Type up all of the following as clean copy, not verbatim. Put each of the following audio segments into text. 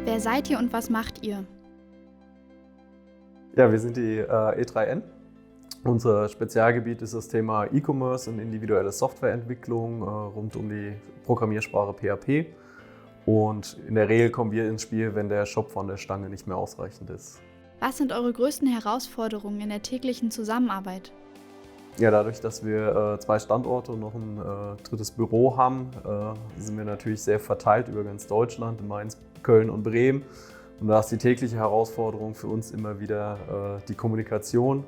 Wer seid ihr und was macht ihr? Ja, wir sind die E3N. Unser Spezialgebiet ist das Thema E-Commerce und individuelle Softwareentwicklung rund um die Programmiersprache PHP. Und in der Regel kommen wir ins Spiel, wenn der Shop von der Stange nicht mehr ausreichend ist. Was sind eure größten Herausforderungen in der täglichen Zusammenarbeit? Ja, dadurch, dass wir 2 Standorte und noch ein drittes Büro haben, sind wir natürlich sehr verteilt über ganz Deutschland, in Mainz, Köln und Bremen. Und da ist die tägliche Herausforderung für uns immer wieder die Kommunikation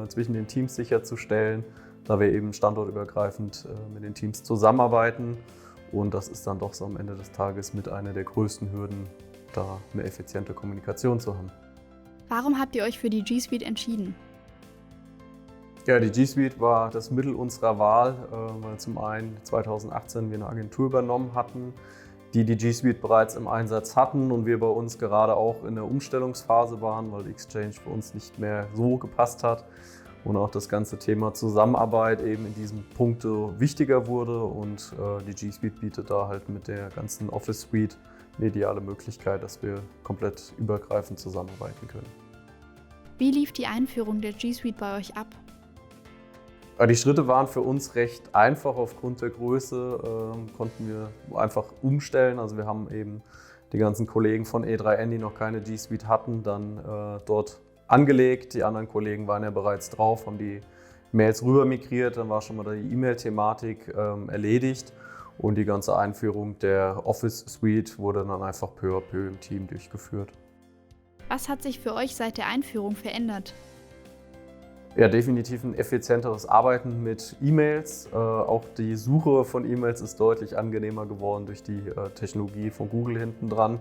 zwischen den Teams sicherzustellen, da wir eben standortübergreifend mit den Teams zusammenarbeiten. Und das ist dann doch so am Ende des Tages mit einer der größten Hürden, da eine effiziente Kommunikation zu haben. Warum habt ihr euch für die G Suite entschieden? Ja, die G Suite war das Mittel unserer Wahl, weil zum einen 2018 wir eine Agentur übernommen hatten, die G Suite bereits im Einsatz hatten und wir bei uns gerade auch in der Umstellungsphase waren, weil Exchange für uns nicht mehr so gepasst hat und auch das ganze Thema Zusammenarbeit eben in diesem Punkt wichtiger wurde und die G Suite bietet da halt mit der ganzen Office Suite eine ideale Möglichkeit, dass wir komplett übergreifend zusammenarbeiten können. Wie lief die Einführung der G Suite bei euch ab? Die Schritte waren für uns recht einfach. Aufgrund der Größe konnten wir einfach umstellen. Also wir haben eben die ganzen Kollegen von E3N, die noch keine G Suite hatten, dann dort angelegt. Die anderen Kollegen waren ja bereits drauf, haben die Mails rüber migriert. Dann war schon mal die E-Mail-Thematik erledigt. Und die ganze Einführung der Office Suite wurde dann einfach peu à peu im Team durchgeführt. Was hat sich für euch seit der Einführung verändert? Ja, definitiv ein effizienteres Arbeiten mit E-Mails. Auch die Suche von E-Mails ist deutlich angenehmer geworden durch die Technologie von Google hinten dran.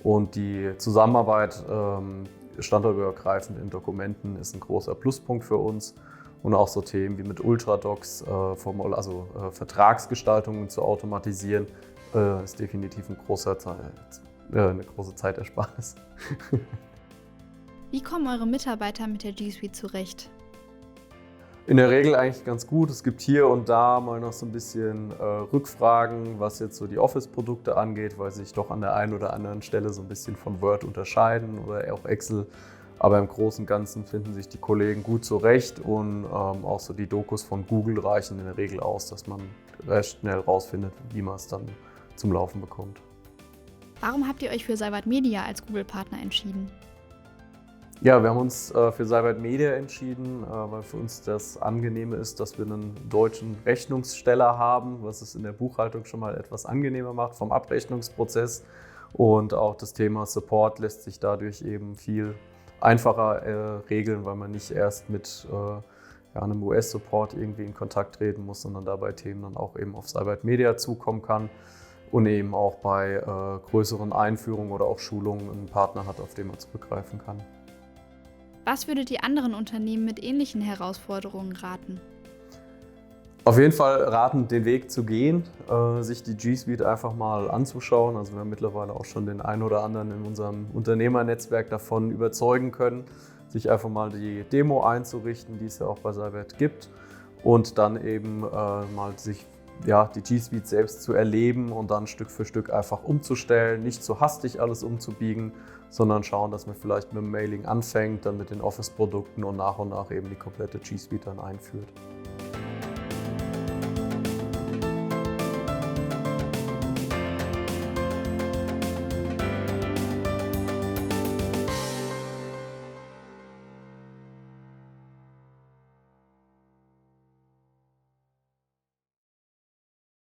Und die Zusammenarbeit standortübergreifend in Dokumenten ist ein großer Pluspunkt für uns. Und auch so Themen wie mit Ultradocs, Vertragsgestaltungen zu automatisieren, ist definitiv eine große Zeitersparnis. Wie kommen eure Mitarbeiter mit der G Suite zurecht? In der Regel eigentlich ganz gut. Es gibt hier und da mal noch so ein bisschen Rückfragen, was jetzt so die Office-Produkte angeht, weil sie sich doch an der einen oder anderen Stelle so ein bisschen von Word unterscheiden oder auch Excel. Aber im Großen und Ganzen finden sich die Kollegen gut zurecht und auch so die Dokus von Google reichen in der Regel aus, dass man recht schnell rausfindet, wie man es dann zum Laufen bekommt. Warum habt ihr euch für Seibert Media als Google-Partner entschieden? Ja, wir haben uns für Seibert Media entschieden, weil für uns das Angenehme ist, dass wir einen deutschen Rechnungssteller haben, was es in der Buchhaltung schon mal etwas angenehmer macht vom Abrechnungsprozess. Und auch das Thema Support lässt sich dadurch eben viel einfacher regeln, weil man nicht erst mit einem US-Support irgendwie in Kontakt treten muss, sondern dabei Themen dann auch eben auf Seibert Media zukommen kann und eben auch bei größeren Einführungen oder auch Schulungen einen Partner hat, auf den man zurückgreifen kann. Was würdet ihr anderen Unternehmen mit ähnlichen Herausforderungen raten? Auf jeden Fall raten, den Weg zu gehen, sich die G Suite einfach mal anzuschauen. Also wir haben mittlerweile auch schon den einen oder anderen in unserem Unternehmernetzwerk davon überzeugen können, sich einfach mal die Demo einzurichten, die es ja auch bei Seibert gibt und dann eben mal sich die G Suite selbst zu erleben und dann Stück für Stück einfach umzustellen, nicht zu hastig alles umzubiegen, sondern schauen, dass man vielleicht mit dem Mailing anfängt, dann mit den Office-Produkten und nach eben die komplette G Suite dann einführt.